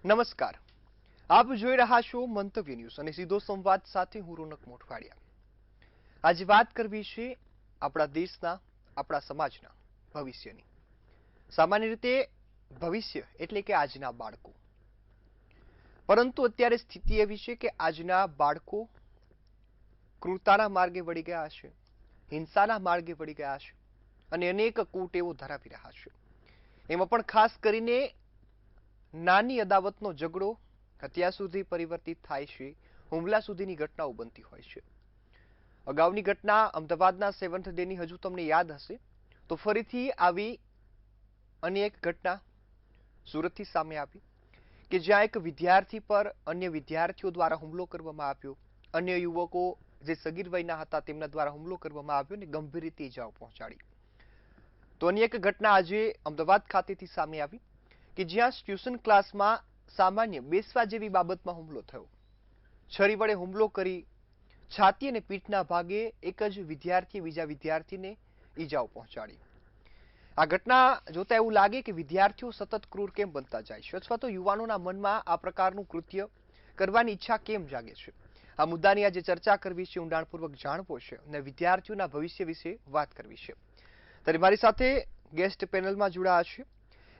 નમસ્કાર. આપ જોઈ રહ્યા છો મંતવ્ય ન્યૂઝ અને સીધો સંવાદ સાથે હું રોનક મોઠવાડિયા. આજે વાત કરવી છે આપણા દેશના, આપણા સમાજના ભવિષ્યની. સામાન્ય રીતે ભવિષ્ય એટલે કે આજના બાળકો. પરંતુ અત્યારે સ્થિતિ એવી છે કે આજના બાળકો ક્રૂરતાના માર્ગે વળી ગયા છે, હિંસાના માર્ગે વળી ગયા છે અને અનેક કુટેવો ધરાવી રહ્યા છે. એમાં પણ ખાસ કરીને નાની અદાવતનો ઝઘડો હત્યા સુધી પરિવર્તિત થાય છે, હુમલા સુધીની ઘટનાઓ બનતી હોય છે. અગાઉની ઘટના અમદાવાદના સેવન્થ ડેની હજુ તમને યાદ હશે તો ફરીથી આવી અનેક ઘટના સુરતથી સામે આવી કે જ્યાં એક વિદ્યાર્થી પર અન્ય વિદ્યાર્થીઓ દ્વારા હુમલો કરવામાં આવ્યો. અન્ય યુવકો જે સગીર વયના હતા તેમના દ્વારા હુમલો કરવામાં આવ્યો અને ગંભીર રીતે ઇજાઓ પહોંચાડી. તો અન્ય એક ઘટના આજે અમદાવાદ ખાતેથી સામે આવી કે જ્યાં ટ્યુશન ક્લાસમાં સામાન્ય બેસવા જેવી બાબતમાં હુમલો થયો. છરી વડે હુમલો કરી છાતી અને પીઠના ભાગે એક જ વિદ્યાર્થીએ બીજા વિદ્યાર્થીને ઈજાઓ પહોંચાડી. આ ઘટના જોતા એવું લાગે કે વિદ્યાર્થીઓ સતત ક્રૂર કેમ બનતા જાય છે અથવા તો યુવાનોના મનમાં આ પ્રકારનું કૃત્ય કરવાની ઈચ્છા કેમ જાગે છે. આ મુદ્દાની આજે ચર્ચા કરવી છે, ઊંડાણપૂર્વક જાણવો છે અને વિદ્યાર્થીઓના ભવિષ્ય વિશે વાત કરવી છે. ત્યારે મારી સાથે ગેસ્ટ પેનલમાં જોડાયા છે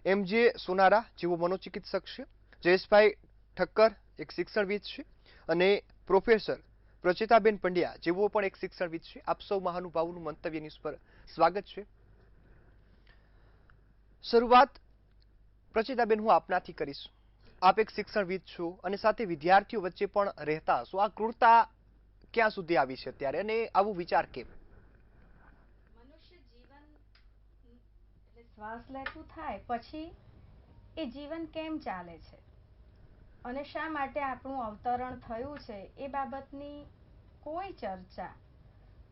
એમ.જે. સોનારા જેઓ મનોચિકિત્સક છે, જયેશભાઈ ઠક્કર એક શિક્ષણવિદ છે અને પ્રોફેસર પ્રચેતાબેન પંડ્યા જેઓ પણ એક શિક્ષણવિદ છે. આપ સૌ મહાનુભાવોનું મંતવ્ય ન્યૂઝ પર સ્વાગત છે. શરૂઆત પ્રચેતાબેન હું આપનાથી કરીશ. આપ એક શિક્ષણવિદ છો અને સાથે વિદ્યાર્થીઓ વચ્ચે પણ રહેતા હશો. આ ક્રૂરતા ક્યાં સુધી આવી છે અત્યારે અને આવું વિચાર કેમ? મનુષ્ય જીવન એટલે શ્વાસ લેતું થાય પછી એ જીવન કેમ ચાલે છે અને શા માટે આપણું અવતરણ થયું છે એ બાબતની કોઈ ચર્ચા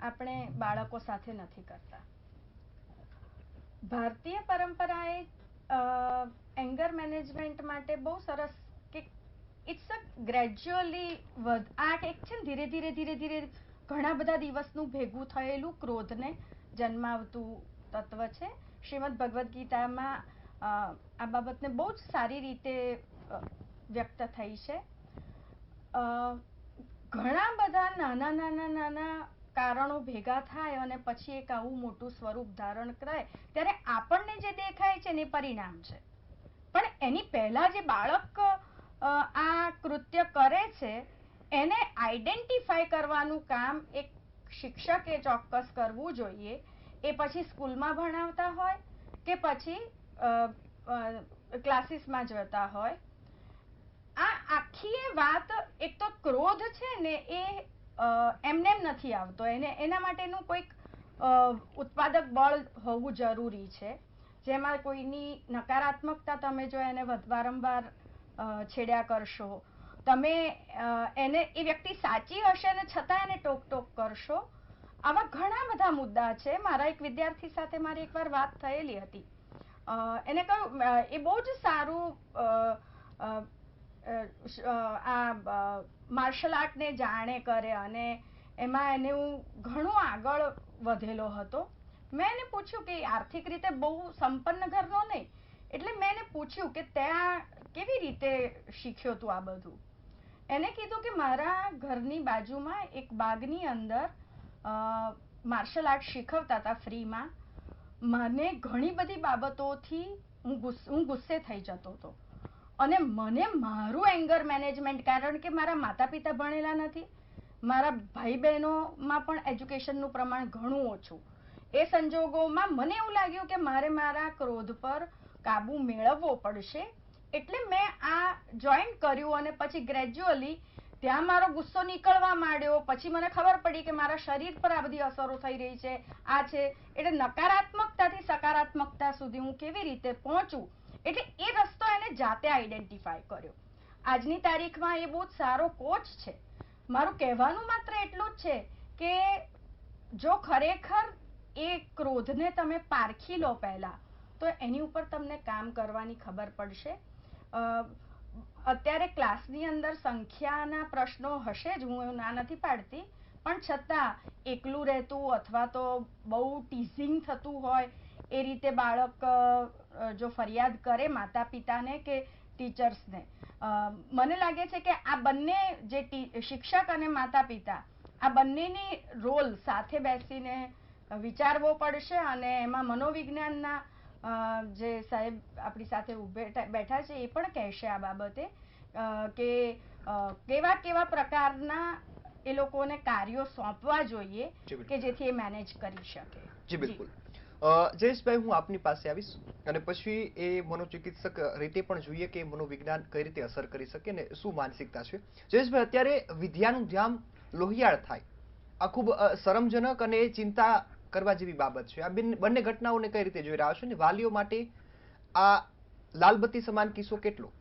આપણે બાળકો સાથે નથી કરતા. ભારતીય પરંપરાએ એંગર મેનેજમેન્ટ માટે બહુ સરસ કે ઇટ્સ અ ગ્રેજ્યુઅલી આ એક છે ને ધીરે ધીરે ધીરે ધીરે ઘણા બધા દિવસનું ભેગું થયેલું ક્રોધને જન્માવતું તત્વ છે. શ્રીમદ ભગવદ્ ગીતામાં આ બાબતને બહુ જ સારી રીતે વ્યક્ત થઈ છે. ઘણા બધા નાના નાના નાના કારણો ભેગા થાય અને પછી એક આવું મોટું સ્વરૂપ ધારણ કરે ત્યારે આપણને જે દેખાય છે ને એ પરિણામ છે. પણ એની પહેલા જે બાળક આ કૃત્ય કરે છે એને આઈડેન્ટિફાય કરવાનું કામ એક શિક્ષકે ચોક્કસ કરવું જોઈએ. એ પછી સ્કૂલમાં ભણાવતા હોય કે પછી ક્લાસીસમાં જતા હોય. આ આખી વાત એક તો ક્રોધ છે ને એ એમને નથી આવતો, એના માટેનું કોઈક ઉત્પાદક બળ હોવું જરૂરી છે. જેમાં કોઈની નકારાત્મકતા તમે જો એને વારંવાર છેડ્યા કરશો, તમે એને એ વ્યક્તિ સાચી હશે ને છતાં એને ટોક ટોક કરશો. આવા ઘણા બધા મુદ્દા છે. મારા એક વિદ્યાર્થી સાથે મારી એકવાર વાત થયેલી હતી. એને કહ્યું એ બહુ જ સારું આ માર્શલ આર્ટને જાણે કરે અને એમાં એને હું ઘણું આગળ વધેલો હતો. મેં એને પૂછ્યું કે આર્થિક રીતે બહુ સંપન્ન ઘરનો નહીં, એટલે મેં એને પૂછ્યું કે ત્યાં કેવી રીતે શીખ્યો તું આ બધું. એને કીધું કે મારા ઘરની બાજુમાં એક બાગની અંદર માર્શલ આર્ટ શીખવતા હતા ફ્રીમાં. મને ઘણી બધી બાબતોથી હું ગુસ્સે થઈ જતો હતો અને મને મારું એંગર મેનેજમેન્ટ, કારણ કે મારા માતા પિતા ભણેલા નથી, મારા ભાઈ બહેનોમાં પણ એજ્યુકેશનનું પ્રમાણ ઘણું ઓછું. એ સંજોગોમાં મને એવું લાગ્યું કે મારે મારા ક્રોધ પર કાબુ મેળવવો પડશે. એટલે મેં આ જોઈન કર્યું અને પછી ગ્રેજ્યુઅલી ત્યાં મારો ગુસ્સો નીકળવા માંડ્યો. પછી મને ખબર પડી કે મારા શરીર પર આ બધી અસરો થઈ રહી છે. આ છે એટલે નકારાત્મકતાથી સકારાત્મકતા સુધી હું કેવી રીતે પહોંચું, એટલે એ રસ્તો એને જાતે આઈડેન્ટિફાય કર્યો. આજની તારીખમાં એ બહુ જ સારો કોચ છે. મારું કહેવાનું માત્ર એટલું જ છે કે જો ખરેખર એ ક્રોધને તમે પારખી લો પહેલા, તો એની ઉપર તમને કામ કરવાની ખબર પડશે. અત્યારે ક્લાસની અંદર સંખ્યાના પ્રશ્નો હશે જ, હું ના નથી પાડતી, પણ છતાં એકલું રહેતું અથવા તો બહુ ટીઝિંગ થતું હોય એ રીતે બાળક જો ફરિયાદ કરે માતા પિતાને કે ટીચર્સને. મને લાગે છે કે આ બંને જે શિક્ષક અને માતા પિતા આ બંનેની રોલ સાથે બેસીને વિચારવો પડશે અને એમાં મનોવિજ્ઞાનના જે સાહેબ આપણી સાથે બેઠા છે એ પણ કહેશે આ બાબતે કે કેવા કેવા પ્રકારના એ લોકોને કાર્યો સોંપવા જોઈએ કે જેથી એ મેનેજ કરી શકે. જી બિલકુલ. જયેશભાઈ, હું આપની પાસે આવીશ અને પછી એ મનોચિકિત્સક રીતે પણ જોઈએ કે મનોવિજ્ઞાન કઈ રીતે અસર કરી શકે ને શું માનસિકતા છે. જયેશભાઈ, અત્યારે વિદ્યાનું ધ્યાન લોહિયાળ થાય આ ખૂબ શરમજનક અને ચિંતા કરવા જેવી બાબત છે. આ બંને ઘટનાઓને કઈ રીતે જોઈ રહ્યા છો ને વાલીઓ માટે આ લાલબત્તી સમાન કિસ્સો કેટલો?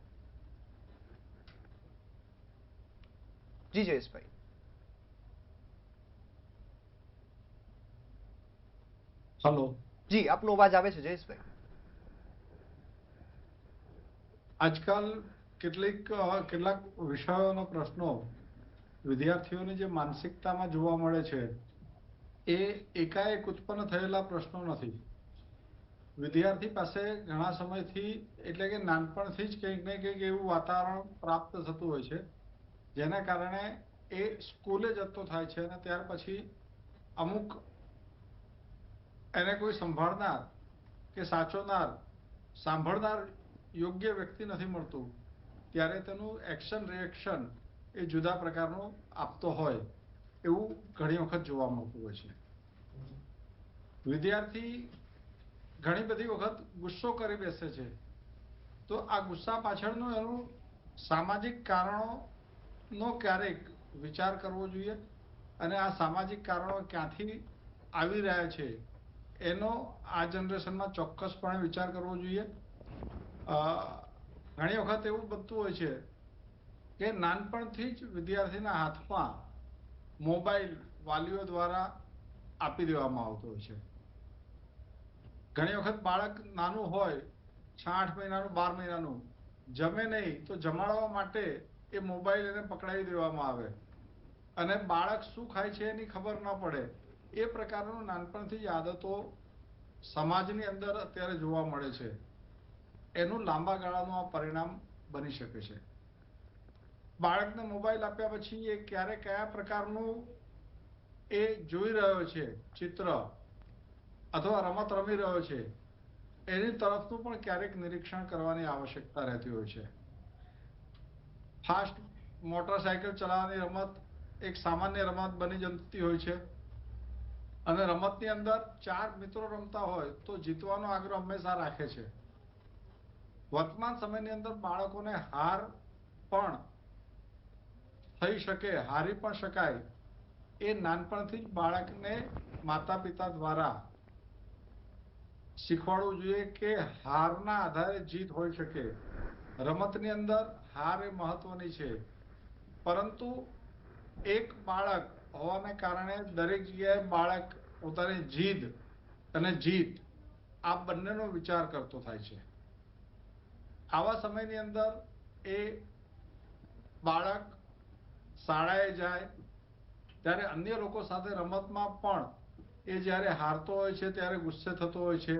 જી જયેશભાઈ. હેલો. જી, આપનો અવાજ આવે છે જયેશભાઈ. આજકાલ કેટલાક વિષયોનો પ્રશ્નો વિદ્યાર્થીઓની જે માનસિકતામાં જોવા મળે છે એ એકાએક ઉત્પન્ન થયેલા પ્રશ્નો નથી. વિદ્યાર્થી પાસે ઘણા સમયથી એટલે કે નાનપણથી જ કંઈક ને કંઈક એવું વાતાવરણ પ્રાપ્ત થતું હોય છે જેના કારણે એ સ્કૂલે જતો થાય છે અને ત્યાર પછી અમુક એને કોઈ સંભાળનાર કે સાચવનાર સાંભળનાર યોગ્ય વ્યક્તિ નથી મળતું ત્યારે તેનું એક્શન રિએક્શન એ જુદા પ્રકારનું આપતો હોય એવું ઘણી વખત જોવા મળતું હોય છે. વિદ્યાર્થી ઘણી બધી વખત ગુસ્સો કરી બેસે છે તો આ ગુસ્સા પાછળનું એનું સામાજિક કારણોનો ક્યારેક વિચાર કરવો જોઈએ અને આ સામાજિક કારણો ક્યાંથી આવી રહ્યા છે એનો આ જનરેશનમાં ચોક્કસપણે વિચાર કરવો જોઈએ. ઘણી વખત એવું બનતું હોય છે કે નાનપણથી જ વિદ્યાર્થીના હાથમાં મોબાઈલ વાલીઓ દ્વારા આપી દેવામાં આવતો હોય છે. ઘણી વખત બાળક નાનું હોય 6-8 મહિનાનું 12 મહિનાનું જમે નહીં તો જમાડવા માટે એ મોબાઈલ એને પકડાવી દેવામાં આવે અને બાળક શું ખાય છે એની ખબર ન પડે એ પ્રકારનું નાનપણથી જ આદતો સમાજની અંદર અત્યારે જોવા મળે છે. એનું લાંબા ગાળાનું આ પરિણામ બની શકે છે. બાળકને મોબાઈલ આપ્યા પછી એ ક્યારે કયા પ્રકારનું એ જોઈ રહ્યો છે ચિત્ર અથવા રમત રમી રહ્યો છે એની તરફનું પણ ક્યારેક નિરીક્ષણ કરવાની આવશ્યકતા રહેતી હોય છે. ફાસ્ટ મોટરસાયકલ ચલાવવાની રમત એક સામાન્ય રમત બની જતી હોય છે અને રમતની અંદર 4 મિત્રો રમતા હોય તો જીતવાનો આગ્રહ હંમેશા રાખે છે. વર્તમાન સમયની અંદર બાળકોને હાર પણ થઈ શકે, હારી પણ શકાય એ નાનપણથી જ બાળકને માતા પિતા દ્વારા શીખવાડવું જોઈએ કે હારના આધારે જીત હોઈ શકે. રમતની અંદર હાર એ મહત્વની છે પરંતુ એક બાળક હોવાને કારણે દરેક જગ્યાએ બાળક પોતાની જીદ અને જીત આ બંનેનો વિચાર કરતો થાય છે. આવા સમયની અંદર એ બાળક શાળાએ જાય ત્યારે અન્ય લોકો સાથે રમતમાં પણ એ જ્યારે હારતો હોય છે ત્યારે ગુસ્સે થતો હોય છે,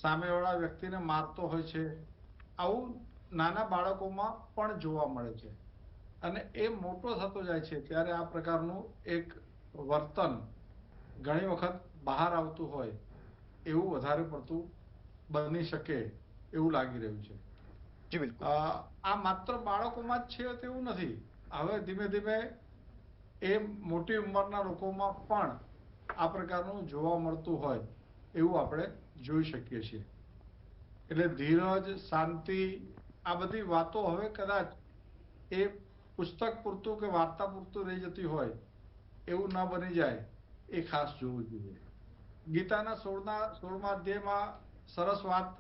સામેવાળા વ્યક્તિને મારતો હોય છે. આવું નાના બાળકોમાં પણ જોવા મળે છે અને એ મોટો થતો જાય છે ત્યારે આ પ્રકારનું એક વર્તન ઘણી વખત બહાર આવતું હોય એવું વધારે પડતું બની શકે એવું લાગી રહ્યું છે. જી બિલકુલ. આ માત્ર બાળકોમાં જ છે તેવું નથી. હવે ધીમે ધીમે એ મોટી ઉંમરના લોકોમાં પણ આ પ્રકારનું જોવા મળતું હોય એવું આપણે જોઈ શકીએ છીએ. એટલે ધીરજ, શાંતિ આ બધી વાતો હવે કદાચ એ પુસ્તક પૂરતું કે વાર્તા પૂરતું રહી જતી હોય એવું ન બની જાય એ ખાસ જોવું જોઈએ. ગીતાના 16મા અધ્યાયમાં સરસ વાત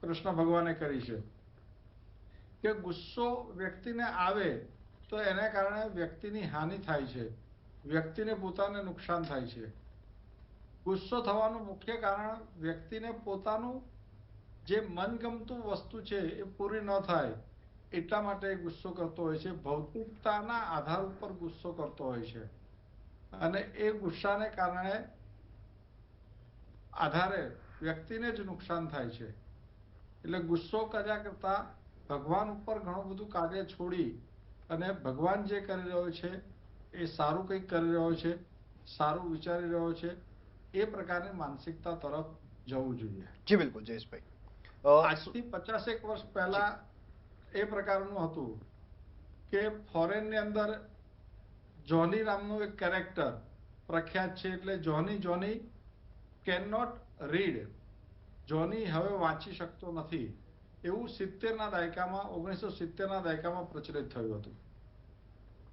કૃષ્ણ ભગવાને કરી છે કે ગુસ્સો વ્યક્તિને આવે તો એને કારણે વ્યક્તિની હાનિ થાય છે, વ્યક્તિને પોતાને નુકસાન થાય છે. ગુસ્સો થવાનું મુખ્ય કારણ વ્યક્તિને પોતાનું જે મનગમતું વસ્તુ છે એ પૂરી ન થાય એટલા માટે ગુસ્સો કરતો હોય છે. ભૌતિકતાના આધાર ઉપર ગુસ્સો કરતો હોય છે અને એ ગુસ્સાને કારણે આધારે વ્યક્તિને જ નુકસાન થાય છે. એટલે ગુસ્સો કર્યા કરતા ભગવાન ઉપર ઘણું બધું કાર્ય છોડી અને ભગવાન જે કરી રહ્યો છે એ સારું કંઈક કરી રહ્યો છે, સારું વિચારી રહ્યો છે, એ પ્રકારની માનસિકતા તરફ જવું જોઈએ. જી બિલકુલ જયેશભાઈ. આજથી 50 વર્ષ પહેલા એ પ્રકારનું હતું કે ફોરેનની અંદર જોની નામનું એક કેરેક્ટર પ્રખ્યાત છે, એટલે જોની કેન નોટ રીડ, જોની હવે વાંચી શકતો નથી, એવું 70ના દાયકામાં 1970ના દાયકામાં પ્રચલિત થયું હતું.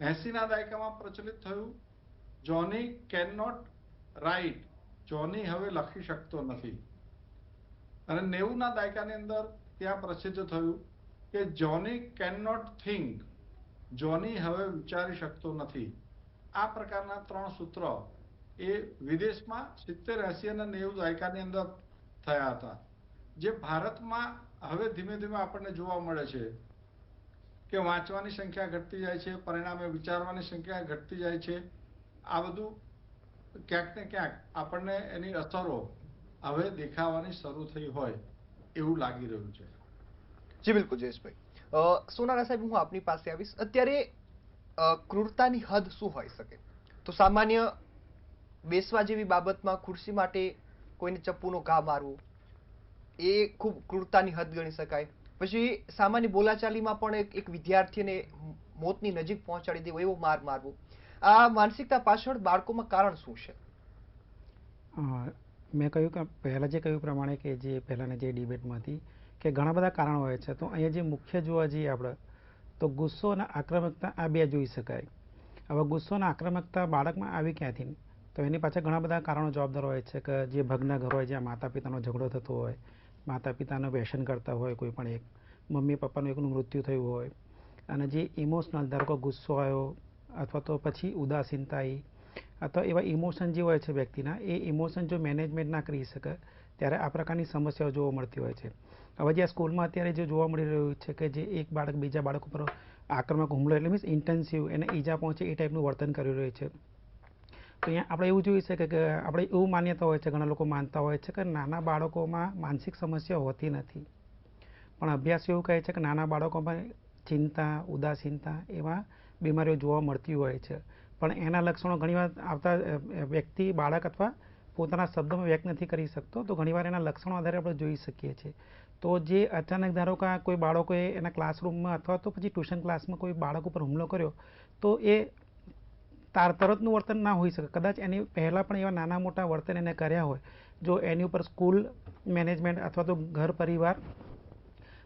80ના દાયકામાં પ્રચલિત થયું જોની કેન નોટ રાઇટ, જોની હવે લખી શકતો નથી. અને 90ના દાયકાની અંદર ત્યાં પ્રસિદ્ધ થયું કે જોની કેન નોટ થિંક, જોની હવે વિચારી શકતો નથી. આ પ્રકારના 3 સૂત્ર એ વિદેશમાં 70, 80 અને 90 દાયકાની અંદર થયા હતા, જે ભારતમાં હવે ધીમે ધીમે આપણને જોવા મળે છે કે વાંચવાની સંખ્યા ઘટતી જાય છે, પરિણામે વિચારવાની સંખ્યા ઘટતી જાય છે. આ બધું ક્યાંક ને ક્યાંક આપણને એની અસરો હવે દેખાવાની શરૂ થઈ હોય એવું લાગી રહ્યું છે. જી બિલકુલ જયેશભાઈ. સોનારા સાહેબ, હું આપની પાસે આવીશ. અત્યારે ક્રૂરતાની હદ શું હોઈ શકે? તો સામાન્ય બેસવા જેવી બાબતમાં ખુરશી માટે કોઈને ચપ્પુનો ઘા મારવો એ ખૂબ ક્રૂરતાની હદ ગણી શકાય. પછી સામાન્ય બોલાચાલીમાં પણ એક વિદ્યાર્થીને મોતની નજીક પહોંચાડી દેવો, એવો માર મારવો. આ માનસિકતા પાછળ બાળકોમાં કારણ શું છે? મેં કહ્યું કે પહેલાં જે કહ્યું પ્રમાણે કે જે પહેલાંની જે ડિબેટમાં હતી કે ઘણા બધા કારણો હોય છે, તો અહીંયા જે મુખ્ય જોવા જઈએ આપણે તો ગુસ્સો અને આક્રમકતા આ બે જોઈ શકાય. હવે ગુસ્સો અને આક્રમકતા બાળકમાં આવી ક્યાંથી? તો એની પાછળ ઘણા બધા કારણો જવાબદાર હોય છે કે જે ભગ્ન ઘર હોય, જ્યાં માતા પિતાનો ઝઘડો થતો હોય, માતા પિતાનું વ્યસન કરતા હોય, કોઈ પણ એક મમ્મી પપ્પાનું એકનું મૃત્યુ થયું હોય, અને જે ઇમોશનલ, ધારો કે ગુસ્સો આવ્યો અથવા તો પછી ઉદાસીનતા આવી, અથવા એવા ઇમોશન જે હોય છે વ્યક્તિના, એ ઇમોશન જો મેનેજમેન્ટ ના કરી શકે ત્યારે આ પ્રકારની સમસ્યાઓ જોવા મળતી હોય છે. હવે જે સ્કૂલમાં અત્યારે જે જોવા મળી રહ્યું છે કે જે એક બાળક બીજા બાળક ઉપર આક્રમક હુમલો, એટલે મીન્સ ઇન્ટેન્સિવ, એને ઈજા પહોંચે એ ટાઈપનું વર્તન કરી રહ્યું છે. તો અહીંયા આપણે એવું જોઈ શકીએ કે આપણે એવું માન્યતા હોય છે, ઘણા લોકો માનતા હોય છે કે નાના બાળકોમાં માનસિક સમસ્યા હોતી નથી, પણ અભ્યાસ એવું કહે છે કે નાના બાળકોમાં ચિંતા, ઉદાસીનતા એવા બીમારીઓ જોવા મળતી હોય છે. પણ એના લક્ષણો ઘણીવાર આવતા વ્યક્તિ, બાળક અથવા પોતાના શબ્દોમાં વ્યક્ત નથી કરી શકતો, તો ઘણીવાર એના લક્ષણો આધારે આપણે જોઈ શકીએ છીએ. તો જે અચાનક ધારો કે કોઈ બાળકોએ એના ક્લાસરૂમમાં અથવા તો પછી ટ્યુશન ક્લાસમાં કોઈ બાળક ઉપર હુમલો કર્યો, તો એ તરતનું વર્તન ના હોઈ શકે. કદાચ એની પહેલાં પણ એવા નાના મોટા વર્તન એને કર્યા હોય. જો એની ઉપર સ્કૂલ મેનેજમેન્ટ અથવા તો ઘર પરિવાર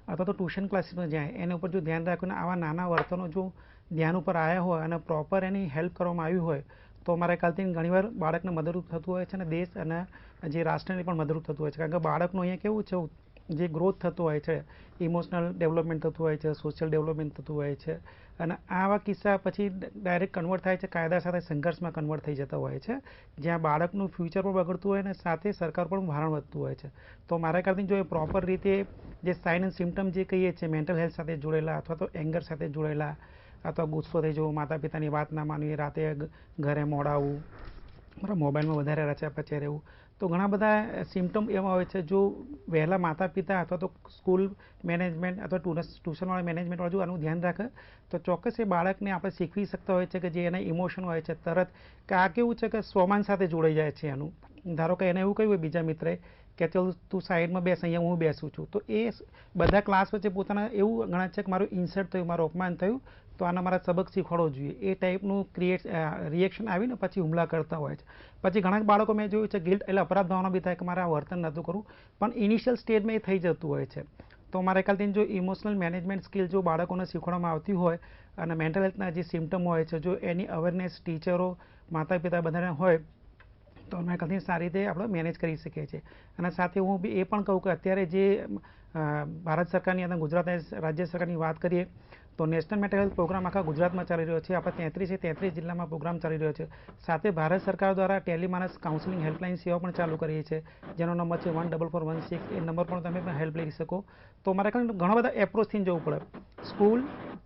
અથવા તો ટ્યુશન ક્લાસીસમાં જાય, એના ઉપર જો ધ્યાન રાખીને આવા નાના વર્તનો જો ધ્યાન ઉપર આવ્યા હોય અને પ્રોપર એની હેલ્પ કરવામાં આવી હોય, તો મારા ખ્યાલથી ઘણીવાર બાળકને મદદરૂપ થતું હોય છે અને દેશ અને જે રાષ્ટ્રને પણ મદદરૂપ થતું હોય છે. કારણ કે બાળકનું અહીંયા કેવું છે, જે ગ્રોથ થતું હોય છે, ઇમોશનલ ડેવલપમેન્ટ થતું હોય છે, સોશિયલ ડેવલપમેન્ટ થતું હોય છે, અને આવા કિસ્સા પછી ડાયરેક્ટ કન્વર્ટ થાય છે, કાયદા સાથે સંઘર્ષમાં કન્વર્ટ થઈ જતા હોય છે, જ્યાં બાળકનું ફ્યુચર પણ બગડતું હોય અને સાથે સરકાર પણ ભારણ વધતું હોય છે. તો મારા ખ્યાલથી જો એ પ્રોપર રીતે જે સાઇન એન્ડ સિમ્ટમ જે કહીએ છીએ મેન્ટલ હેલ્થ સાથે જોડેલા અથવા તો એંગર સાથે જોડેલા, અથવા ગુસ્સો થઈ જવો, માતા પિતાની વાત ના માનવી, રાતે ઘરે મોડા આવવું, બરાબર, મોબાઈલમાં વધારે રચ્યા પચ્યા રહેવું, તો ઘણા બધા સિમ્ટમ એવા હોય છે. જો વહેલા માતા પિતા અથવા તો સ્કૂલ મેનેજમેન્ટ અથવા ટ્યુશનવાળા મેનેજમેન્ટવાળા જો આનું ધ્યાન રાખે તો ચોક્કસ એ બાળકને આપણે શીખવી શકતા હોય છે કે જે એના ઇમોશન હોય છે તરત, કે આ કેવું છે કે સ્વમાન સાથે જોડાઈ જાય છે એનું. ધારો કે એને એવું કહ્યું હોય બીજા મિત્રએ કે ચાલ તું સાઈડમાં બેસ, અહીંયા હું બેસું છું, તો એ બધા ક્લાસ વચ્ચે પોતાના એવું ગણાય છે કે મારું ઇન્સલ્ટ થયું, મારું અપમાન થયું, તો આના મારા સબક શીખવાડવો જોઈએ. એ ટાઈપનું રિએક્શન આવીને પછી હુમલા કરતા હોય છે. પછી ઘણા બાળકો મેં જોયું છે ગિલ્ટ, એટલે અપરાધ ભાવના બી થાય કે મારે આ વર્તન નહોતું કરવું, પણ ઇનિશિયલ સ્ટેજમાં એ થઈ જતું હોય છે. તો મારા ખ્યાલથી જો ઇમોશનલ મેનેજમેન્ટ સ્કિલ જો બાળકોને શીખવાડવામાં આવતી હોય અને મેન્ટલ હેલ્થના જે સિમ્ટમ હોય છે, જો એની અવેરનેસ ટીચરો, માતા પિતા બધાને હોય, તો મારા ખ્યાલથી સારી રીતે આપણે મેનેજ કરી શકીએ છીએ. અને સાથે હું બી એ પણ કહું કે અત્યારે જે ભારત સરકારની અને ગુજરાત રાજ્ય સરકારની વાત કરીએ તો નેશનલ મેન્ટલ હેલ્થ પ્રોગ્રામ આખા ગુજરાતમાં ચાલી રહ્યો છે. આપણે 33 જિલ્લામાં પ્રોગ્રામ ચાલી રહ્યો છે. સાથે ભારત સરકાર દ્વારા ટેલિમાનસ કાઉન્સેલિંગ હેલ્પલાઇન સેવા પણ ચાલુ કરી છે, જેનો નંબર છે 14416. એ નંબર પણ તમે પણ હેલ્પ લઈ શકો. તો મારા ખ્યાલ ઘણા બધા એપ્રોચથી જવું પડે. સ્કૂલ,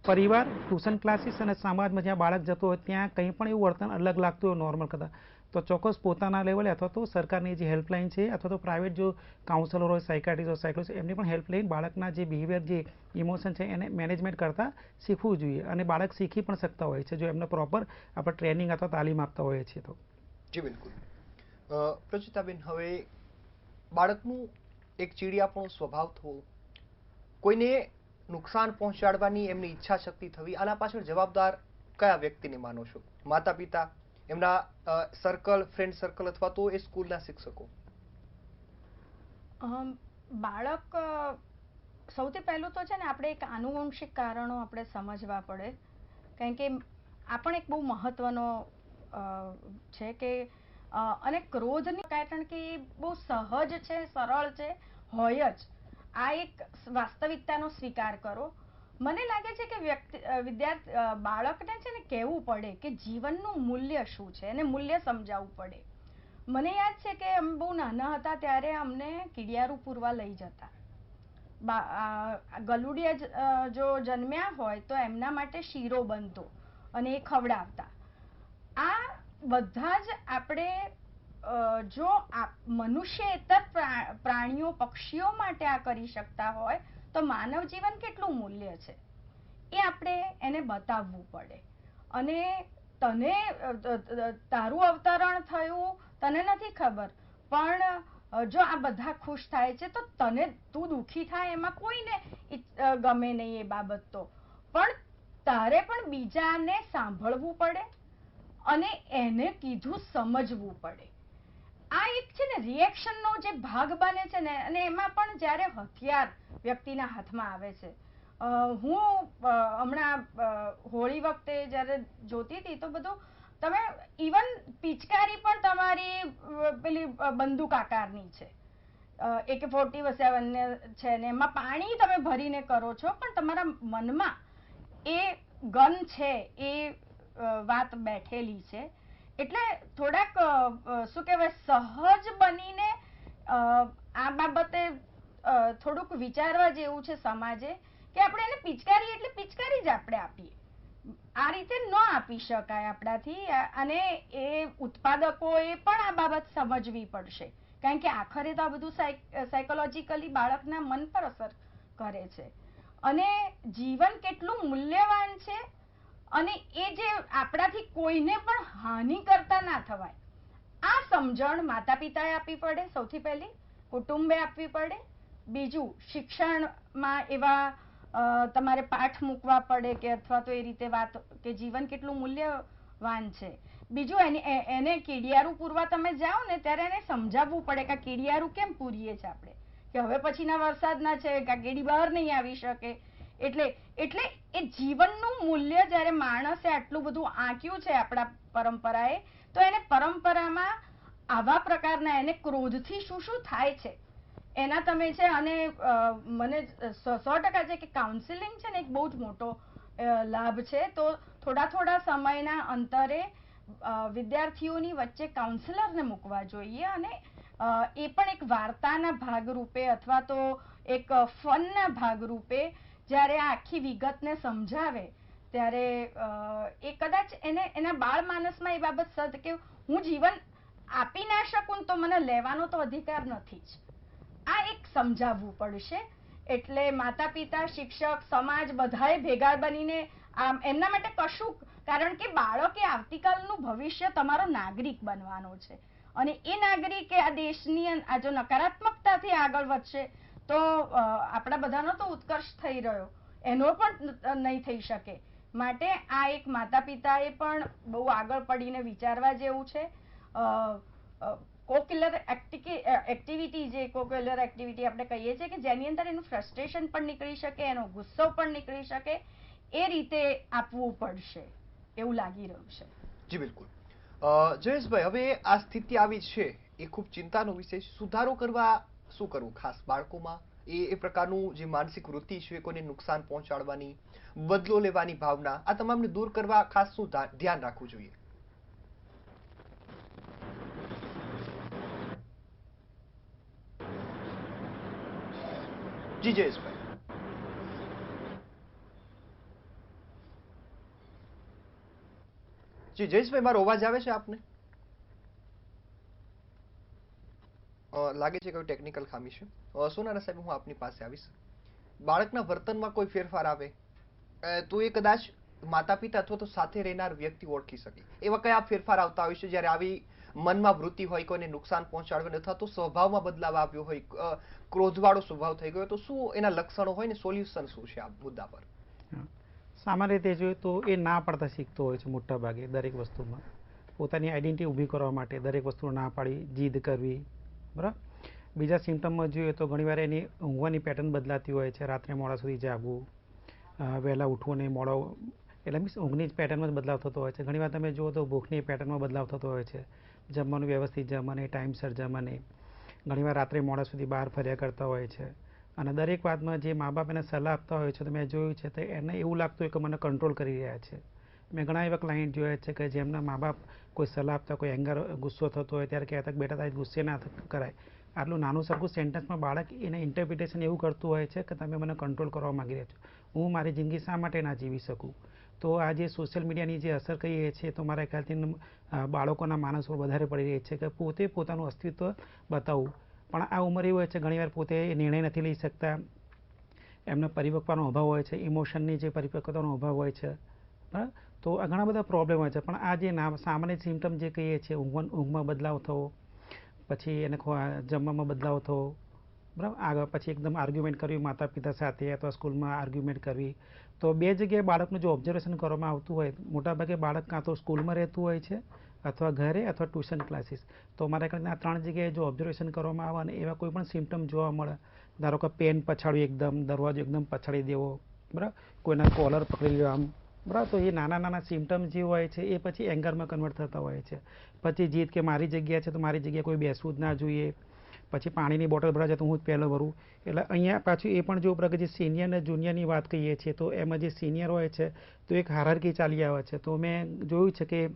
પરિવાર, ટ્યુશન ક્લાસીસ અને સમાજમાં જ્યાં બાળક જતો હોય ત્યાં કંઈ પણ એવું વર્તન અલગ લાગતું હોય નોર્મલ કરતાં, તો ચોક્કસ પોતાના લેવલે અથવા તો સરકારની જે હેલ્પલાઇન છે અથવા તો પ્રાઇવેટ જો કાઉન્સલર હોય, સાયકાટ્રિસ્ટ હોય, સાયકોલોજીસ્ટ, એમની પણ હેલ્પલાઇન બાળકના જે બિહેવિયર, જે ઇમોશન છે એને મેનેજમેન્ટ કરતા શીખવું જોઈએ. અને બાળક શીખી પણ શકતા હોય છે જો એમને પ્રોપર આપણે ટ્રેનિંગ અથવા તાલીમ આપતા હોઈએ છીએ તો. જી બિલકુલ. પ્રચિતાબેન, હવે બાળકનું એક ચીડિયાપણો સ્વભાવ થવો, કોઈને નુકસાન પહોંચાડવાની એમની ઈચ્છા શક્તિ થવી, આના પાછળ જવાબદાર કયા વ્યક્તિને માનો છો? માતા પિતા, એમના સર્કલ, ફ્રેન્ડ સર્કલ, અથવા તો એ સ્કૂલના શિક્ષકો? બાળક સૌથી પહેલું તો છે ને આપણે એક આનુવંશિક કારણો આપણે સમજવા પડે, કારણ કે આ પણ એક બહુ મહત્વનો છે કે અને ક્રોધની કારણ કે એ બહુ સહજ છે, સરળ છે, હોય જ. આ એક વાસ્તવિકતાનો સ્વીકાર કરો. મને લાગે છે કે બાળકને છે ને કહેવું પડે કે જીવનનું મૂલ્ય શું છે, એને મૂલ્ય સમજાવવું પડે. મને યાદ છે કે અમે બહુ નાના હતા ત્યારે અમને કીડિયારું પૂરવા લઈ જતા. ગલુડિયા જો જન્મ્યા હોય તો એમના માટે શીરો બનતો અને એ ખવડાવતા. આ બધા જ આપણે જો મનુષ્યેતર પ્રાણીઓ, પક્ષીઓ માટે આ કરી શકતા હોય તો માનવ જીવન કેટલું મૂલ્ય છે એ આપણે એને બતાવવું પડે. અને તને તારું અવતરણ થયું તને નથી ખબર, પણ જો આ બધા ખુશ થાય છે તો તું દુઃખી થાય એમાં કોઈને ગમે નહીં એ બાબત તો. પણ તારે પણ બીજાને સાંભળવું પડે અને એને કીધું સમજવું પડે. આ એક છે ને રિએક્શનનો જે ભાગ બને છે ને, અને એમાં પણ જ્યારે હથિયાર વ્યક્તિના હાથમાં આવે છે. હું હમણાં હોળી વખતે જ્યારે જોતી હતી તો બધું તમે ઇવન પિચકારી પણ તમારી પેલી બંદૂક આકારની છે, AK-47 છે ને એમાં પાણી તમે ભરીને કરો છો, પણ તમારા મનમાં એ ગન છે, એ વાત બેઠેલી છે. એટલે થોડાક શું કહેવાય, સહજ બનીને આ બાબતે થોડુંક વિચારવા જેવું છે સમાજે, કે આપણે એને પિચકારી એટલે પિચકારી જ આપણે આપીએ. આ રીતે ન આપી શકાય આપણાથી. અને એ ઉત્પાદકોએ પણ આ બાબત સમજવી પડશે, કારણ કે આખરે તો આ બધું સાયકોલોજીકલી બાળકના મન પર અસર કરે છે. અને જીવન કેટલું મૂલ્યવાન છે, અને એ જે આપણાથી કોઈને પણ હાનિ કરતા ના થવાય, આ સમજણ માતા પિતાએ આપવી પડે, સૌથી પહેલી કુટુંબે આપવી પડે. બીજું, શિક્ષણમાં એવા તમારે પાઠ મૂકવા પડે કે અથવા તો એ રીતે વાત કે જીવન કેટલું મૂલ્યવાન છે. બીજું, એને કીડિયારું પૂરવા તમે જાઓ ને ત્યારે એને સમજાવવું પડે કે કીડિયારું કેમ પૂરીએ છીએ આપણે, કે હવે પછીના વરસાદના છે કે કીડી બહાર નહીં આવી શકે. એટલે એ જીવનનું મૂલ્ય જ્યારે માણસે આટલું બધું આંક્યું છે આપણા પરંપરાએ, તો એને પરંપરામાં આવા પ્રકારના એને ક્રોધથી શું શું થાય છે એના તમે છે. અને મને 100% છે કે કાઉન્સિલિંગ છે ને એક બહુ જ મોટો લાભ છે. તો થોડા સમયના અંતરે વિદ્યાર્થીઓની વચ્ચે કાઉન્સિલરને મૂકવા જોઈએ, અને એ પણ એક વાર્તાના ભાગરૂપે અથવા તો એક ફનના ભાગરૂપે જ્યારે આ આખી વિગતને સમજાવે ત્યારે એ કદાચ એના બાળ માનસમાં એ બાબત સદ કે હું જીવન આપી ના શકું તો મને લેવાનો તો અધિકાર નથી જ, આ એક સમજાવવું પડશે. એટલે માતા પિતા, શિક્ષક, સમાજ બધાએ ભેગા બનીને એમના માટે કશું, કારણ કે બાળક એ આવતીકાલનું ભવિષ્ય તમારો નાગરિક બનવાનો છે, અને એ નાગરિક આ દેશની આ જો નકારાત્મકતાથી આગળ વધશે તો આપણા બધાનો તો ઉત્કર્ષ થઈ રહ્યો, એનો પણ નહીં થઈ શકે. માટે આ એક માતા પિતાએ પણ બહુ આગળ પડીને વિચારવા જેવું છે. કોક્યુલર એક્ટિવિટી, જે કોક્યુલર એક્ટિવિટી આપણે કહીએ છીએ કે જેની અંદર એનું ફ્રસ્ટ્રેશન પણ નીકળી શકે, એનો ગુસ્સો પણ નીકળી શકે, એ રીતે આપવું પડશે એવું લાગી રહ્યું છે. જી બિલકુલ. જયેશભાઈ, હવે આ સ્થિતિ આવી છે એ ખૂબ ચિંતાનો વિષય છે. સુધારો કરવા શું કરવું ખાસ બાળકોમાં? એ પ્રકારનું જે માનસિક વૃત્તિ છે, કોઈને નુકસાન પહોંચાડવાની, બદલો લેવાની ભાવના, આ તમામને દૂર કરવા ખાસ શું ધ્યાન રાખવું જોઈએ? જી જયેશભાઈ. જી જયેશભાઈ, મારો અવાજ આવે છે આપને? લાગે છે કોઈ ટેકનિકલ ખામી છે. સોનારા સાહેબ, હું આપની પાસે આવીશ. બાળકના વર્તનમાં કોઈ ફેરફાર આવે તો એ કદાચ માતા પિતા અથવા તો સાથે રહેનાર વ્યક્તિ ઓળખી શકે. એવા કયા ફેરફાર આવતા હોય છે જ્યારે આવી મનમાં વૃત્તિ હોય, કોઈને નુકસાન પહોંચાડવાનું અથવા તો સ્વભાવમાં બદલાવ આવ્યો હોય, ક્રોધવાળો સ્વભાવ થઈ ગયો, તો શું એના લક્ષણો હોય ને સોલ્યુશન શું છે આ મુદ્દા પર? સામાન્ય રીતે જોઈએ તો એ ના પાડતા શીખતો હોય છે મોટા ભાગે દરેક વસ્તુમાં. પોતાની આઈડેન્ટિટી ઊભી કરવા માટે દરેક વસ્તુ ના પાડી, જીદ કરવી, બરાબર. બીજા સિમ્ટમમાં જોઈએ તો ઘણીવાર એની ઊંઘવાની પેટર્ન બદલાતી હોય છે. રાત્રે મોડા સુધી જાગવું, વહેલા ઉઠવું ને મોડો, એટલે મીન્સ ઊંઘની જ પેટર્નમાં જ બદલાવ થતો હોય છે. ઘણીવાર તમે જુઓ તો ભૂખની પેટર્નમાં બદલાવ થતો હોય છે. જમવાનું વ્યવસ્થિત જમવાની, ટાઈમસર જમવાની. ઘણીવાર રાત્રે મોડા સુધી બહાર ફર્યા કરતા હોય છે. અને દરેક વાતમાં જે મા બાપ એને સલાહ આપતા હોય છે તો મેં જોયું છે તો એને એવું લાગતું હોય કે મને કંટ્રોલ કરી રહ્યા છે. મેં ઘણા એવા ક્લાયન્ટ જોયા છે કે જેમના મા બાપ કોઈ સલાહ આપતા, કોઈ એંગર, ગુસ્સો થતો હોય ત્યારે કહેતા કે બેટા તારી ગુસ્સે ના કરાય. આટલું નાનું સરખું સેન્ટેન્સમાં બાળક એને ઇન્ટરપ્રિટેશન એવું કરતું હોય છે કે તમે મને કંટ્રોલ કરવા માગી રહ્યા છો, હું મારી જિંદગી શા માટે ના જીવી શકું. તો આ જે સોશિયલ મીડિયાની જે અસર કહીએ છીએ તો મારા ખ્યાલથી બાળકોના માનસ પર વધારે પડી રહી છે કે પોતે પોતાનું અસ્તિત્વ બતાવવું. પણ આ ઉંમર એવી હોય છે ઘણીવાર પોતે નિર્ણય નથી લઈ શકતા, એમનો પરિપક્વતાનો અભાવ હોય છે, ઇમોશનની જે પરિપક્વતાનો અભાવ હોય છે, બરાબર. તો આ ઘણા બધા પ્રોબ્લેમ હોય છે. પણ આ જે સામાન્ય સિમ્ટમ જે કહીએ છીએ, ઊંઘમાં બદલાવ થવો, પછી એને જમવામાં બદલાવ થવો, બરાબર. આગળ પછી એકદમ આર્ગ્યુમેન્ટ કરવી માતા પિતા સાથે અથવા સ્કૂલમાં આર્ગ્યુમેન્ટ કરવી. તો બે જગ્યાએ બાળકનું જો ઓબ્ઝર્વેશન કરવામાં આવતું હોય, મોટાભાગે બાળક કાં તો સ્કૂલમાં રહેતું હોય છે અથવા ઘરે અથવા ટ્યુશન ક્લાસીસ. તો મારા ખ્યાલથી આ 3 જગ્યાએ જો ઓબ્ઝર્વેશન કરવામાં આવે અને એવા કોઈ પણ સિમ્ટમ જોવા મળે, ધારો કે પેન પછાડ્યું, એકદમ દરવાજો એકદમ પછાડી દેવો, બરાબર, કોઈના કોલર પકડી લેવા, બરાબર. તો એ નાના નાના સિમ્ટમ જે હોય છે એ પછી એંગરમાં કન્વર્ટ થતા હોય છે. પછી જીદ કે મારી જગ્યા છે તો મારી જગ્યાએ કોઈ બેસવું જ ના જોઈએ. પછી પાણીની બોટલ ભરાય છે તો હું જ પહેલો ભરું. એટલે અહીંયા પાછું એ પણ જો કે જે સિનિયર અને જુનિયરની વાત કહીએ છીએ તો એમાં જે સિનિયર હોય છે તો એક હાયરાર્કી ચાલી આવે છે. તો મેં જોયું છે કે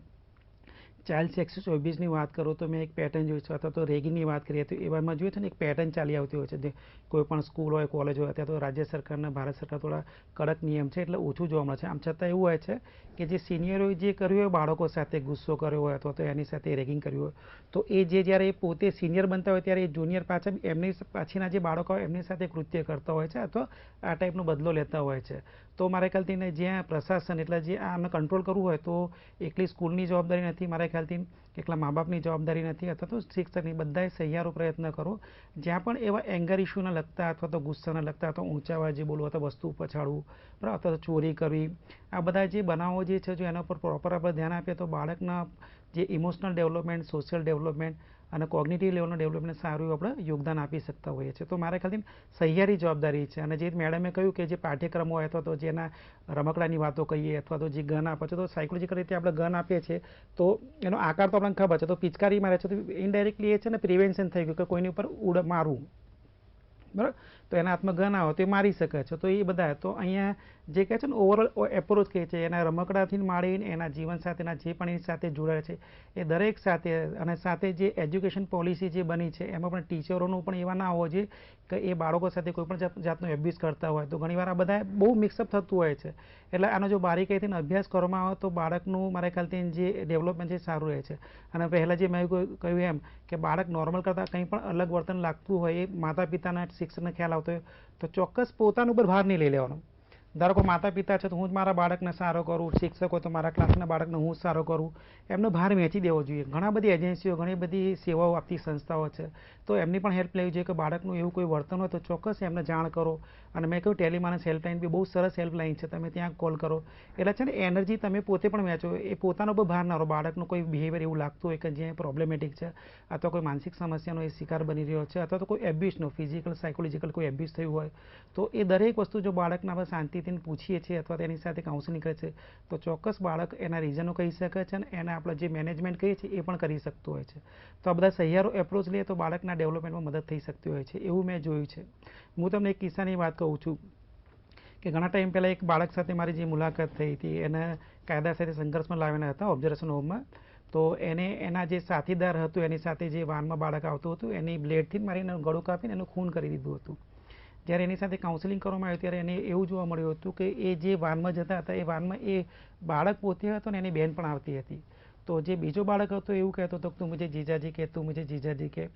ચાઇલ્ડ સેક્સ એબ્યુઝની વાત કરું તો મેં એક પેટર્ન જોઈ છે, અથવા તો રેગિંગની વાત કરીએ તો એવામાં જોઈએ છે ને એક પેટર્ન ચાલી આવતી હોય છે. જે કોઈ પણ સ્કૂલ હોય, કોલેજ હોય, ત્યાં તો રાજ્ય સરકારના, ભારત સરકાર થોડા કડક નિયમ છે એટલે ઓછું જોવા મળે છે. આમ છતાં એવું હોય છે કે જે સિનિયરોએ જે કર્યું હોય, બાળકો સાથે ગુસ્સો કર્યો હોય અથવા તો એની સાથે રેગિંગ કર્યું હોય, તો એ જે જ્યારે પોતે સિનિયર બનતા હોય ત્યારે એ જુનિયર પાછા એમની પાછળના જે બાળકો હોય એમની સાથે કૃત્ય કરતા હોય છે અથવા આ ટાઈપનો બદલો લેતા હોય છે. તો મારા ખ્યાલથી જ્યાં પ્રશાસન એટલે જે આને કંટ્રોલ કરવું હોય તો એકલી સ્કૂલની જવાબદારી નથી, મારા ખ્યાલથી એકલા મા બાપની જવાબદારી નથી, અથવા તો શિક્ષકની. બધાએ સહિયારો પ્રયત્ન કરો. જ્યાં પણ એવા એંગર ઇસ્યુને લગતા અથવા તો ગુસ્સાને લગતા અથવા ઊંચા અવાજે બોલવું અથવા વસ્તુ પછાડવું, બરાબર, અથવા તો ચોરી કરવી, આ બધા જે બનાવો જે છે જો એના પર પ્રોપર આપણે ધ્યાન આપીએ તો બાળકના જે ઇમોશનલ ડેવલપમેન્ટ, સોશિયલ ડેવલપમેન્ટ અને કોગ્નિટિવ લેવલનું ડેવલપમેન્ટ સારું આપણે યોગદાન આપી શકતા હોઈએ છીએ. તો મારા ખ્યાલથી સહિયારી જવાબદારી છે. અને જે મેડમે કહ્યું કે જે પાઠ્યક્રમો હોય અથવા તો જેના રમકડાની વાતો કહીએ અથવા તો જે ગન આપે છે, તો સાયકોલોજીકલ રીતે આપણે ગન આપીએ છીએ તો એનો આકાર તો આપણને ખબર છે. તો પિચકારી મારે છે તો ઇનડાયરેક્ટલી એ છે ને પ્રિવેન્શન થઈ ગયું કે કોઈની ઉપર મારવું, બરાબર. તો એના હાથમાં ગન આવે તો એ મારી શકે છે. તો એ બધા તો અહીંયા જે કહે છે ને ઓવરઓલ એપ્રોચ કહે છે, એના રમકડાથી માંડીને એના જીવન સાથેના જે પણ એની સાથે જોડાય છે એ દરેક સાથે, અને સાથે જે એજ્યુકેશન પોલિસી જે બની છે એમાં પણ ટીચરોનું પણ એવા ના હોવો જોઈએ કે એ બાળકો સાથે કોઈ પણ જાતનો એબ્યુઝ કરતા હોય. તો ઘણીવાર આ બધા બહુ મિક્સઅપ થતું હોય છે. એટલે આનો જો બારીકાઈથી અભ્યાસ કરવામાં આવે તો બાળકનું મારા ખ્યાલથી જે ડેવલપમેન્ટ છે સારું રહે છે. અને પહેલાં જે મેં કહ્યું એમ કે બાળક નોર્મલ કરતાં કંઈ પણ અલગ વર્તન લાગતું હોય એ માતા પિતાના શિક્ષણને ખ્યાલ આવતો હોય તો ચોક્કસ પોતાના ઉપર ભાર નહીં લઈ લેવાનો. ધારો કે માતા પિતા છે તો હું જ મારા બાળકને સારો કરું, શિક્ષક હોય તો મારા ક્લાસના બાળકને હું જ સારો કરું, એમનો ભાર વહેંચી દેવો જોઈએ. ઘણા બધી એજન્સીઓ, ઘણી બધી સેવાઓ આપતી સંસ્થાઓ છે તો એમની પણ હેલ્પ લેવી જોઈએ કે બાળકનું એવું કોઈ વર્તન હોય તો ચોક્કસ એમને જાણ કરો. અને મેં કહ્યું ટેલિમાનસ હેલ્પલાઇન બી બહુ સરસ હેલ્પલાઇન છે, તમે ત્યાં કોલ કરો. એટલે છે ને એનર્જી તમે પોતે પણ વહેંચો, એ પોતાનો પર ભાર ના રહો. બાળકનું કોઈ બિહેવિયર એવું લાગતું હોય કે જે પ્રોબ્લેમેટિક છે અથવા કોઈ માનસિક સમસ્યાનો એ શિકાર બની રહ્યો છે અથવા તો કોઈ એબ્યુઝનો, ફિઝિકલ, સાયકોલોજીકલ કોઈ એબ્યુઝ થયું હોય તો એ દરેક વસ્તુ જો બાળકને આપણે શાંતિથી પૂછીએ છીએ અથવા તેની સાથે કાઉન્સેલિંગ કરે છે તો ચોક્કસ બાળક એના રીઝનો કહી શકે છે અને એને આપણે જે મેનેજમેન્ટ કહીએ છીએ એ પણ કરી શકતું હોય છે. તો આ બધા સહિયારો એપ્રોચ લઈએ તો બાળકના ડેવલપમેન્ટમાં મદદ થઈ શકતી હોય છે, એવું મેં જોયું છે. હું તમને એક કિસ્સાની વાત કહું છું કે ઘણા ટાઈમ પહેલાં એક બાળક સાથે મારી જે મુલાકાત થઈ હતી એને કાયદા સાથે સંઘર્ષમાં લાવેલા હતા ઓબ્ઝર્વેશન હોમમાં. તો એને એના જે સાથીદાર હતું એની સાથે જે વાનમાં બાળક આવતું હતું એની બ્લેડથી મારીને ગળું કાપીને એનું ખૂન કરી દીધું હતું. જ્યારે એની સાથે કાઉન્સેલિંગ કરવામાં આવ્યું ત્યારે એને એવું જોવા મળ્યું હતું કે એ જે વાનમાં જતા હતા એ વાનમાં એ બાળક પોતે હતો ને એની બેન પણ આવતી હતી. તો જે બીજો બાળક હતો એવું કહેતો હતો કે તું મુझे જીજાજી કે, તું મુझे જીજાજી કે.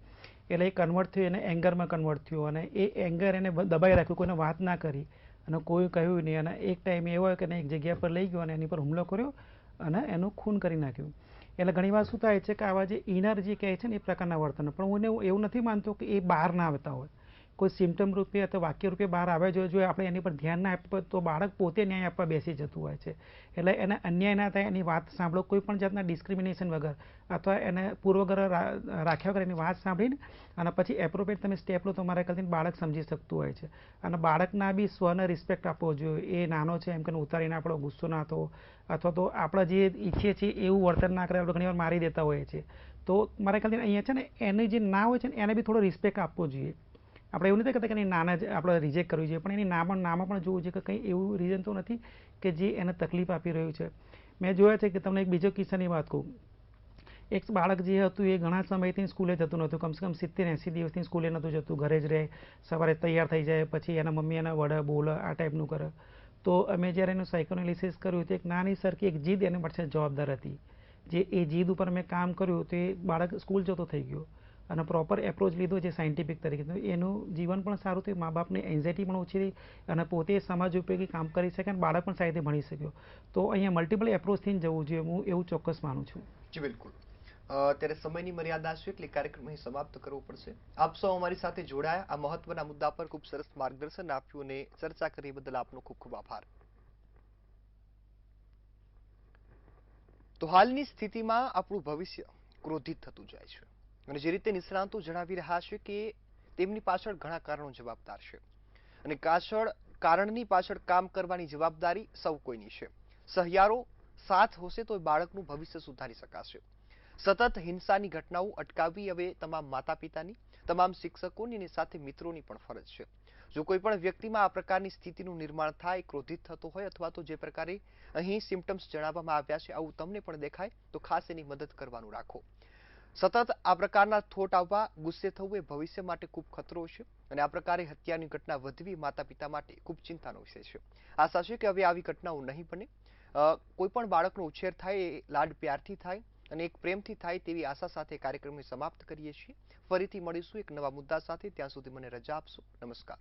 એટલે એ કન્વર્ટ થયું, એને એંગરમાં કન્વર્ટ થયું અને એ એંગર એને દબાઈ રાખ્યું, કોઈને વાત ના કરી અને કોઈ કહ્યું નહીં. અને એક ટાઈમ એવો હોય કે એને એક જગ્યા પર લઈ ગયો અને એની પર હુમલો કર્યો અને એનું ખૂન કરી નાખ્યું. એટલે ઘણીવાર શું થાય છે કે આવા જે ઇનર જે કહે છે ને એ પ્રકારના વર્તન, પણ હું એવું નથી માનતો કે એ બહાર ના આવતા હોય. કોઈ સિમ્ટમ રૂપે અથવા વાક્ય રૂપે બહાર આવે જો આપણે એની પર ધ્યાન ના આપીએ તો બાળક પોતે ન્યાય આપવા બેસી જતું હોય છે. એટલે એને અન્યાય ના થાય, એની વાત સાંભળો, કોઈ પણ જાતના ડિસ્ક્રિમિનેશન વગર અથવા એને પૂર્વગ્રહ રાખ્યા વગર એની વાત સાંભળીને અને પછી એપ્રોપ્રિએટ તમે સ્ટેપ લો તો મારા ખ્યાલથી બાળક સમજી શકતું હોય છે. અને બાળકના બી સ્વને રિસ્પેક્ટ આપવો જોઈએ. એ નાનો છે એમ કરીને ઉતારીને આપણો ગુસ્સો ના થવો અથવા તો આપણે જે ઈચ્છીએ છીએ એવું વર્તન ના કરે, આપણે ઘણીવાર મારી દેતા હોઈએ છીએ. તો મારા ખ્યાલથી અહીંયા છે ને એને જે ના હોય છે ને એને બી થોડો રિસ્પેક્ટ આપવો જોઈએ. આપણે એવું નથી કહેતા કે એની નાના જ આપણે રિજેક્ટ કરવી જોઈએ, પણ એની નામાં પણ જોવું જોઈએ કે કંઈ એવું રીઝન તો નથી કે જે એને તકલીફ આપી રહ્યું છે. મેં જોયા છે કે તમને એક બીજો કિસ્સાની વાત કહું. એક બાળક જે હતું એ ઘણા સમયથી સ્કૂલે જતું નહોતું, કમસે કમ 70-80 દિવસથી સ્કૂલે નહોતું જતું, ઘરે જ રહે, સવારે તૈયાર થઈ જાય, પછી એના મમ્મી એના વડે બોલે, આ ટાઈપનું કરે. તો અમે જ્યારે એનું સાયકોએનાલિસિસ કર્યું તો એક નાની સરખી એક જીદ એને પાછળ જવાબદાર હતી. જે એ જીદ ઉપર મેં કામ કર્યું તો એ બાળક સ્કૂલ જતો થઈ ગયો અને પ્રોપર એપ્રોચ લીધો જે સાયન્ટિફિક તરીકે, એનું જીવન પણ સારું થયું, મા બાપની એન્ઝાયટી પણ ઓછી થઈ અને પોતે સમાજ ઉપયોગી કામ કરી શકે અને બાળક પણ સારી રીતે ભણી શક્યો. તો અહીંયા મલ્ટિપલ એપ્રોચથી જવું જોઈએ, હું એવું ચોક્કસ માનું છું. જી બિલકુલ. ત્યારે સમયની મર્યાદા છે એટલે કાર્યક્રમ અહીં સમાપ્ત કરવો પડશે. આપ સૌ અમારી સાથે જોડાયા, આ મહત્વના મુદ્દા પર ખૂબ સરસ માર્ગદર્શન આપ્યું અને ચર્ચા કરી બદલ આપનો ખૂબ ખૂબ આભાર. તો હાલની સ્થિતિમાં આપણું ભવિષ્ય ક્રોધિત થતું જાય છે અને જે રીતે નિષ્ણાંતો જણાવી રહ્યા છે કે તેમની પાછળ ઘણા કારણો જવાબદાર છે અને કારણની પાછળ કામ કરવાની જવાબદારી સૌ કોઈની છે. સહિયારો સાથ હશે તો બાળકનું ભવિષ્ય સુધારી શકાશે. સતત હિંસાની ઘટનાઓ અટકાવવી હવે તમામ માતા પિતાની, તમામ શિક્ષકોની અને સાથે મિત્રોની પણ ફરજ છે. જો કોઈ પણ વ્યક્તિમાં આ પ્રકારની સ્થિતિનું નિર્માણ થાય, ક્રોધિત થતો હોય અથવા તો જે પ્રકારે અહીં સિમ્ટમ્સ જણાવવામાં આવ્યા છે આવું તમને પણ દેખાય તો ખાસ એની મદદ કરવાનું રાખો. સતત આ પ્રકારના થોટ આવવા, ગુસ્સે થવું એ ભવિષ્ય માટે ખૂબ ખતરો છે અને આ પ્રકારે હત્યાની ઘટના વધવી માતા પિતા માટે ખૂબ ચિંતાનો વિષય છે. આશા છે કે હવે આવી ઘટનાઓ નહીં બને. કોઈ પણ બાળકનો ઉછેર થાય એ લાડ પ્યારથી થાય અને એક પ્રેમથી થાય તેવી આશા સાથે કાર્યક્રમને સમાપ્ત કરીએ છીએ. ફરીથી મળીશું એક નવા મુદ્દા સાથે. ત્યાં સુધી મને રજા આપશો. નમસ્કાર.